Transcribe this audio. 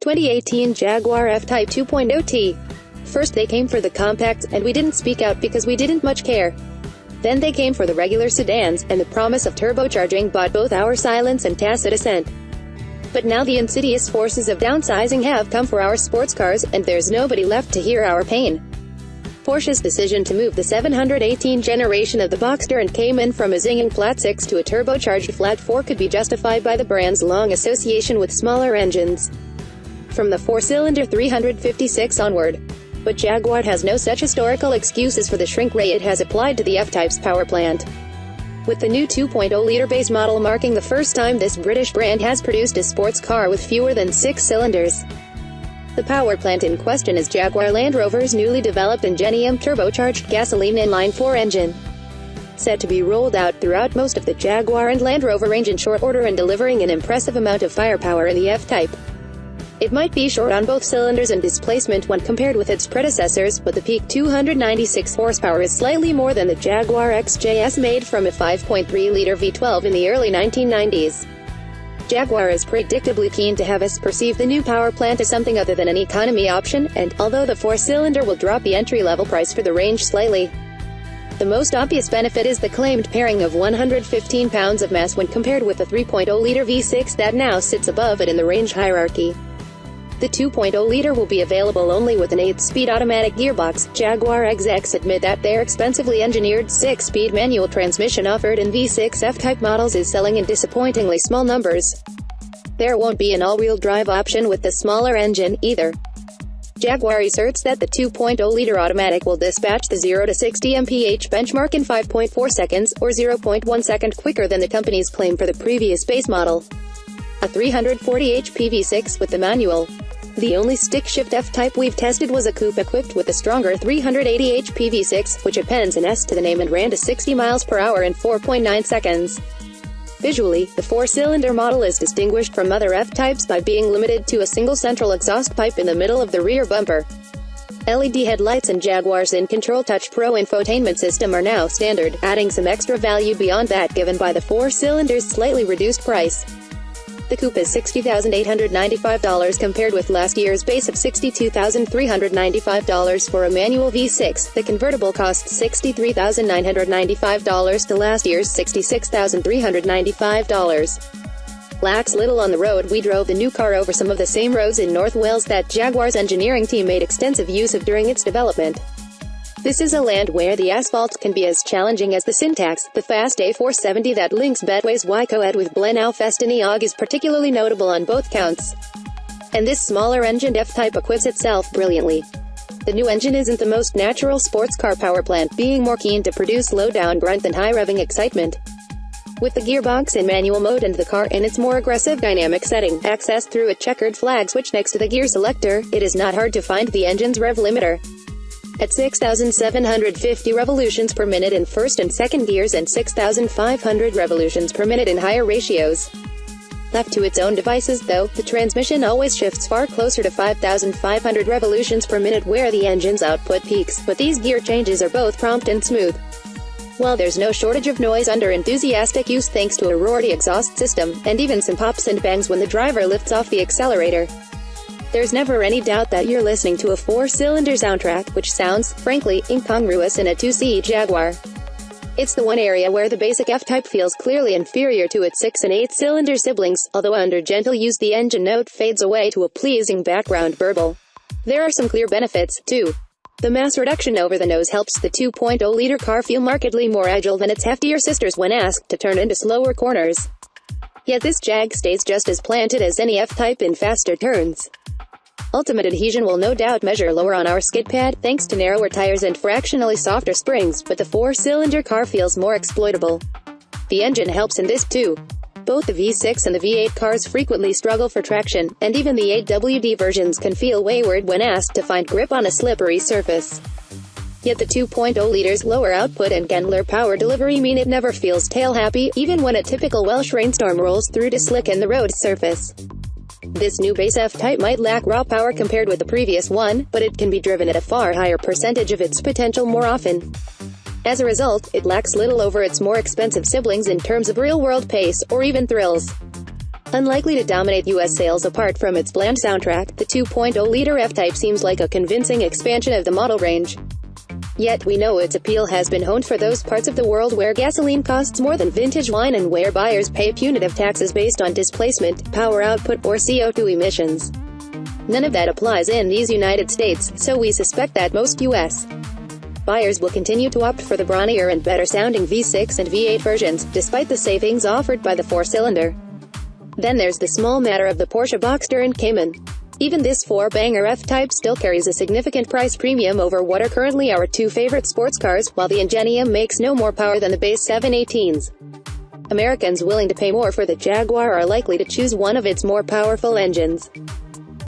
2018 Jaguar F-Type 2.0T. First they came for the compacts, and we didn't speak out because we didn't much care. Then they came for the regular sedans, and the promise of turbocharging bought both our silence and tacit assent. But now the insidious forces of downsizing have come for our sports cars, and there's nobody left to hear our pain. Porsche's decision to move the 718 generation of the Boxster and Cayman from a zinging flat 6 to a turbocharged flat 4 could be justified by the brand's long association with smaller engines, from the 4-cylinder 356 onward. But Jaguar has no such historical excuses for the shrink ray it has applied to the F-Type's power plant, with the new 2.0-liter base model marking the first time this British brand has produced a sports car with fewer than 6 cylinders. The power plant in question is Jaguar Land Rover's newly developed Ingenium turbocharged gasoline inline-4 engine, set to be rolled out throughout most of the Jaguar and Land Rover range in short order and delivering an impressive amount of firepower in the F-Type. It might be short on both cylinders and displacement when compared with its predecessors, but the peak 296 horsepower is slightly more than the Jaguar XJS made from a 5.3-liter V12 in the early 1990s. Jaguar is predictably keen to have us perceive the new power plant as something other than an economy option, and, although the 4-cylinder will drop the entry-level price for the range slightly, the most obvious benefit is the claimed pairing of 115 pounds of mass when compared with the 3.0-liter V6 that now sits above it in the range hierarchy. The 2.0-liter will be available only with an 8-speed automatic gearbox. Jaguar execs admit that their expensively engineered 6-speed manual transmission offered in V6 F-Type models is selling in disappointingly small numbers. There won't be an all-wheel drive option with the smaller engine, either. Jaguar asserts that the 2.0-liter automatic will dispatch the 0 to 60 mph benchmark in 5.4 seconds, or 0.1 second quicker than the company's claim for the previous base model, a 340 HP V6 with the manual. The only stick-shift F-Type we've tested was a coupe equipped with a stronger 380 HP V6, which appends an S to the name and ran to 60 miles per hour in 4.9 seconds. Visually, the 4-cylinder model is distinguished from other F-Types by being limited to a single central exhaust pipe in the middle of the rear bumper. LED headlights and Jaguar's InControl Touch Pro infotainment system are now standard, adding some extra value beyond that given by the 4-cylinder's slightly reduced price. The coupe is $60,895 compared with last year's base of $62,395 for a manual V6. The convertible costs $63,995 to last year's $66,395. Lacks little on the road. We drove the new car over some of the same roads in North Wales that Jaguar's engineering team made extensive use of during its development. This is a land where the asphalt can be as challenging as the syntax. The fast A470 that links Bedway's Wycoed with Blenheim Festiniog is particularly notable on both counts. And this smaller-engined F-Type acquits itself brilliantly. The new engine isn't the most natural sports car power plant, being more keen to produce low-down grunt than high-revving excitement. With the gearbox in manual mode and the car in its more aggressive dynamic setting, accessed through a checkered flag switch next to the gear selector, it is not hard to find the engine's rev limiter at 6,750 revolutions per minute in first and second gears and 6,500 revolutions per minute in higher ratios. Left to its own devices, though, the transmission always shifts far closer to 5,500 revolutions per minute where the engine's output peaks, but these gear changes are both prompt and smooth. While there's no shortage of noise under enthusiastic use thanks to a roaring exhaust system, and even some pops and bangs when the driver lifts off the accelerator, there's never any doubt that you're listening to a 4-cylinder soundtrack, which sounds, frankly, incongruous in a 2-seat Jaguar. It's the one area where the basic F-Type feels clearly inferior to its 6- and 8-cylinder siblings, although under gentle use the engine note fades away to a pleasing background burble. There are some clear benefits, too. The mass reduction over the nose helps the 2.0-liter car feel markedly more agile than its heftier sisters when asked to turn into slower corners. Yet this Jag stays just as planted as any F-Type in faster turns. Ultimate adhesion will no doubt measure lower on our skid pad, thanks to narrower tires and fractionally softer springs, but the 4-cylinder car feels more exploitable. The engine helps in this too. Both the V6 and the V8 cars frequently struggle for traction, and even the 8WD versions can feel wayward when asked to find grip on a slippery surface. Yet the 2.0-liter's lower output and gentler power delivery mean it never feels tail-happy, even when a typical Welsh rainstorm rolls through to slicken the road surface. This new base F-Type might lack raw power compared with the previous one, but it can be driven at a far higher percentage of its potential more often. As a result, it lacks little over its more expensive siblings in terms of real-world pace, or even thrills. Unlikely to dominate US sales apart from its bland soundtrack, the 2.0-liter F-Type seems like a convincing expansion of the model range. Yet we know its appeal has been honed for those parts of the world where gasoline costs more than vintage wine and where buyers pay punitive taxes based on displacement, power output, or CO2 emissions. None of that applies in these United States, so we suspect that most US buyers will continue to opt for the brawnier and better-sounding V6 and V8 versions, despite the savings offered by the 4-cylinder. Then there's the small matter of the Porsche Boxster and Cayman. Even this 4-banger F-Type still carries a significant price premium over what are currently our two favorite sports cars, while the Ingenium makes no more power than the base 718s. Americans willing to pay more for the Jaguar are likely to choose one of its more powerful engines.